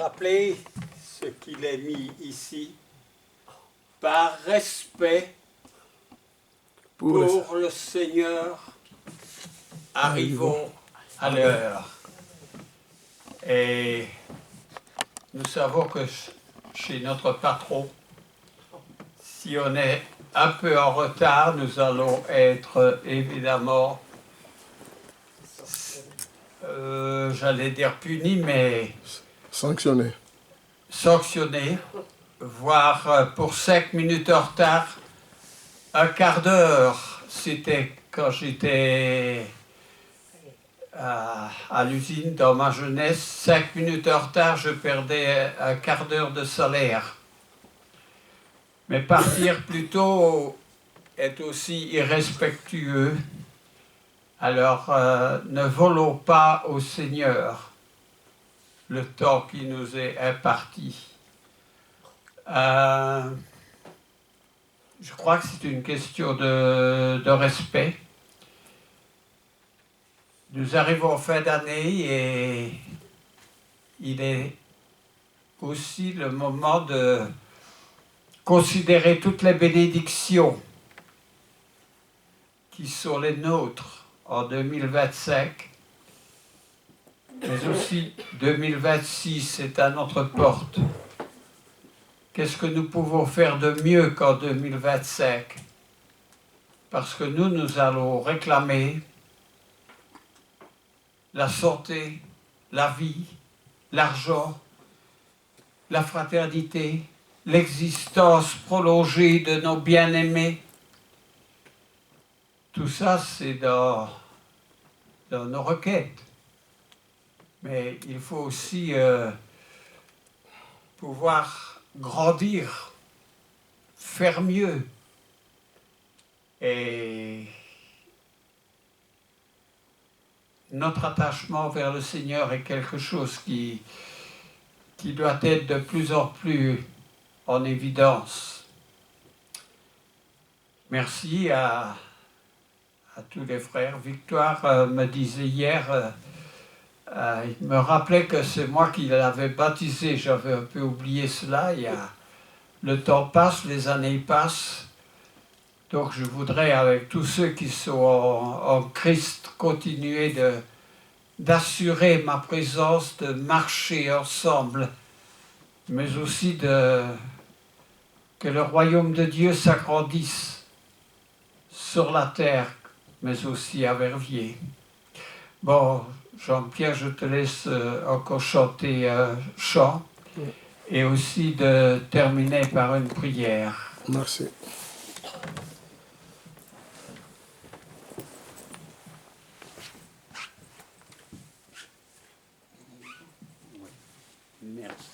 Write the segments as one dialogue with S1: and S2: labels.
S1: rappeler ce qu'il est mis ici par respect pour le Seigneur. Arrivons à l'heure. Et nous savons que chez notre patron, si on est un peu en retard, nous allons être évidemment, j'allais dire punis, mais
S2: sanctionné,
S1: voire pour 5 minutes en retard, un quart d'heure. C'était quand j'étais à l'usine dans ma jeunesse, 5 minutes en retard, je perdais un quart d'heure de salaire. Mais partir plus tôt est aussi irrespectueux. Alors ne volons pas au Seigneur le temps qui nous est imparti. Je crois que c'est une question de respect. Nous arrivons en fin d'année et il est aussi le moment de considérer toutes les bénédictions qui sont les nôtres en 2025, mais aussi 2026 est à notre porte. Qu'est-ce que nous pouvons faire de mieux qu'en 2025? Parce que nous allons réclamer la santé, la vie, l'argent, la fraternité, l'existence prolongée de nos bien-aimés. Tout ça, c'est dans nos requêtes. Mais il faut aussi pouvoir grandir, faire mieux. Et notre attachement vers le Seigneur est quelque chose qui doit être de plus en plus en évidence. Merci à tous les frères. Victoire me disait hier, il me rappelait que c'est moi qui l'avais baptisé. J'avais un peu oublié cela. Le temps passe, les années passent. Donc je voudrais, avec tous ceux qui sont en Christ, continuer d'assurer ma présence, de marcher ensemble, mais aussi que le royaume de Dieu s'agrandisse sur la terre, mais aussi à Verviers. Bon, Jean-Pierre, je te laisse encore chanter un chant et aussi de terminer par une prière.
S2: Merci.
S1: Merci.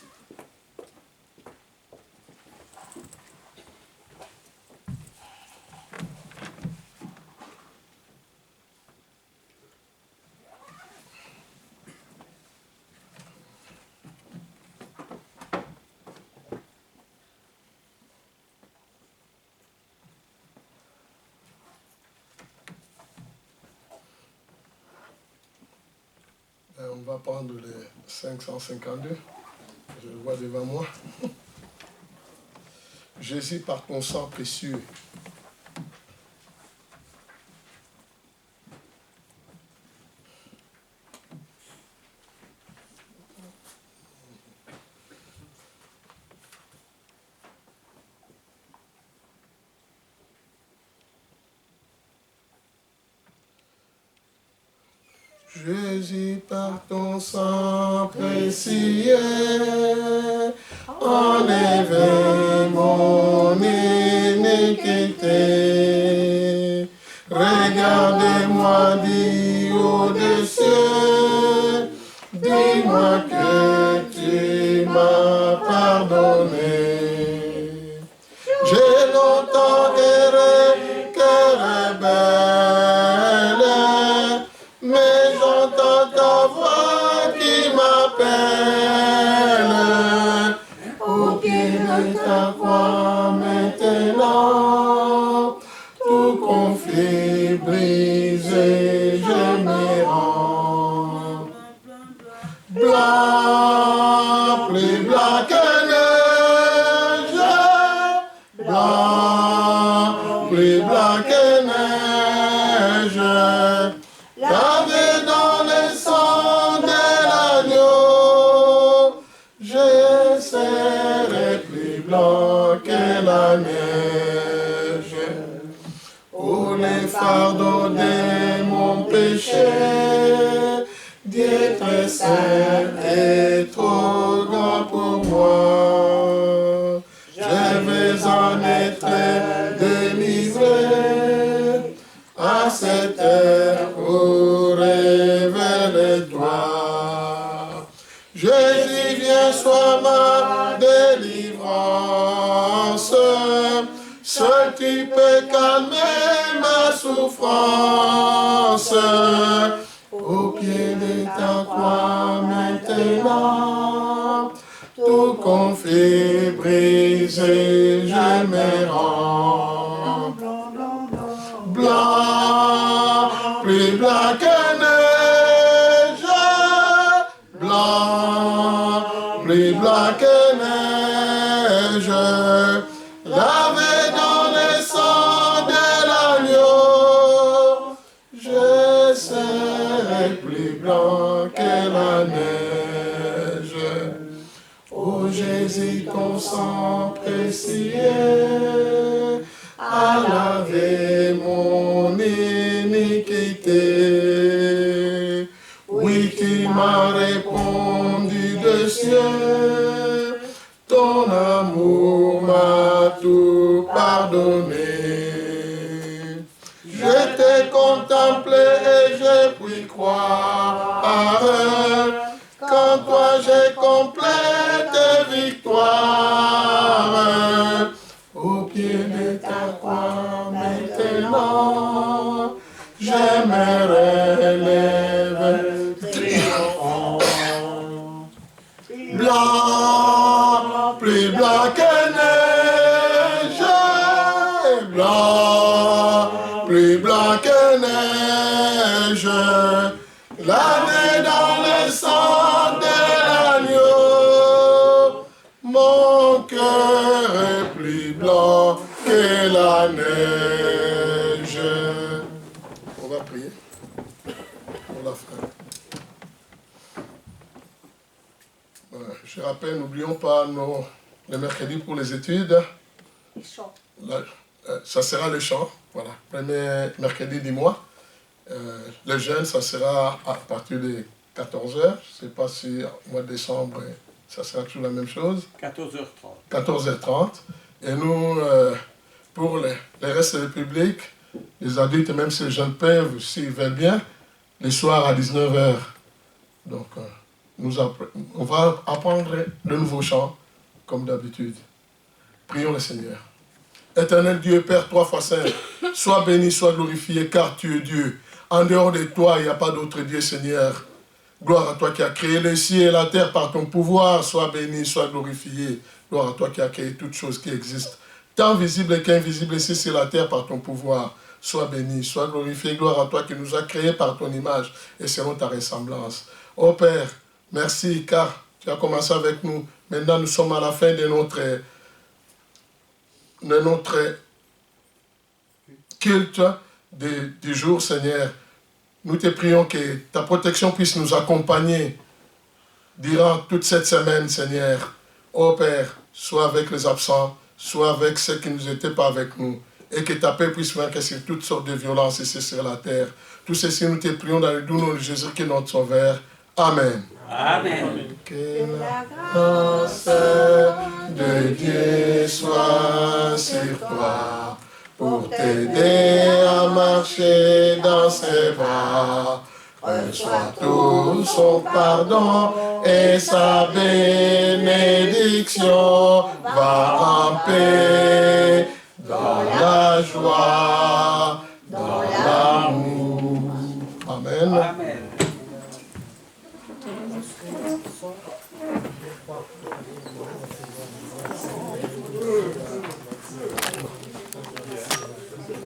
S2: On va prendre les 552. Je le vois devant moi. Jésus, par ton sang précieux, Jésus, par ton sang précieux, enlève mon iniquité. Regarde-moi du haut des cieux, dis-moi que tu m'as pardonné. J'ai longtemps erré, cœur rebelle, mais j'entends ta voix qui m'appelle. Au pied de ta croix maintenant, tout conflit brisé, je plus blanc que neige, blanc, plus blanc que neige, lavé dans le sang de l'agneau, je serai plus blanc que la neige. Oh, les fardeaux de mon péché, Dieu très saint est trop grand pour moi. Je vais en être délivré à cette heure où révèle-toi. Jésus, viens, sois ma délivrance. Seul tu peux calmer ma souffrance. Au pied de ta croix maintenant, tout conflit brisé, je me rends. Blanc, plus blanc que neige, blanc, plus blanc que neige, lavé dans le sang de l'agneau, je serai plus blanc que la neige. Oh Jésus, ton sang précieux a lavé mon iniquité. Oui, tu m'as répondu de cieux, ton amour m'a tout pardonné. Je t'ai contemplé et j'ai pu croire qu'en toi j'ai complète victoire. Au pied de ta croix maintenant, je me relève triomphant. Blanc, plus blanc que neige, blanc, plus blanc que neige, lavé dans le sang de l'agneau, mon cœur est plus blanc que la neige. On va prier pour la fin. Je rappelle, n'oublions pas les mercredis pour les études. Ça sera le chant, voilà, premier mercredi du mois. Le jeûne, ça sera à partir de 14h. Je ne sais pas si au mois de décembre, ça sera toujours la même chose.
S3: 14h30.
S2: 14h30. Et nous, pour le reste du public, les adultes, même si les jeunes peuvent, s'ils veulent bien, les soirs à 19h. Donc, on va apprendre le nouveau chant, comme d'habitude. Prions le Seigneur. Éternel Dieu, Père, 3 fois saint, sois béni, sois glorifié, car tu es Dieu. En dehors de toi, il n'y a pas d'autre Dieu, Seigneur. Gloire à toi qui as créé les cieux et la terre par ton pouvoir. Sois béni, sois glorifié. Gloire à toi qui as créé toutes choses qui existent, tant visibles qu'invisibles ici sur la terre par ton pouvoir. Sois béni, sois glorifié. Gloire à toi qui nous as créés par ton image et selon ta ressemblance. Ô Père, merci car tu as commencé avec nous. Maintenant, nous sommes à la fin de notre culte du jour, Seigneur. Nous te prions que ta protection puisse nous accompagner durant toute cette semaine, Seigneur. Ô Père, sois avec les absents, sois avec ceux qui ne étaient pas avec nous, et que ta paix puisse vaincre sur toutes sortes de violences ici sur la terre. Tout ceci, nous te prions dans le doux nom de Jésus qui est notre Sauveur. Amen.
S3: Amen.
S2: Que la grâce de Dieu soit sur toi, pour t'aider à marcher dans ses bras. Reçois tout son pardon et sa bénédiction. Va en paix, dans la joie, dans l'amour. Amen.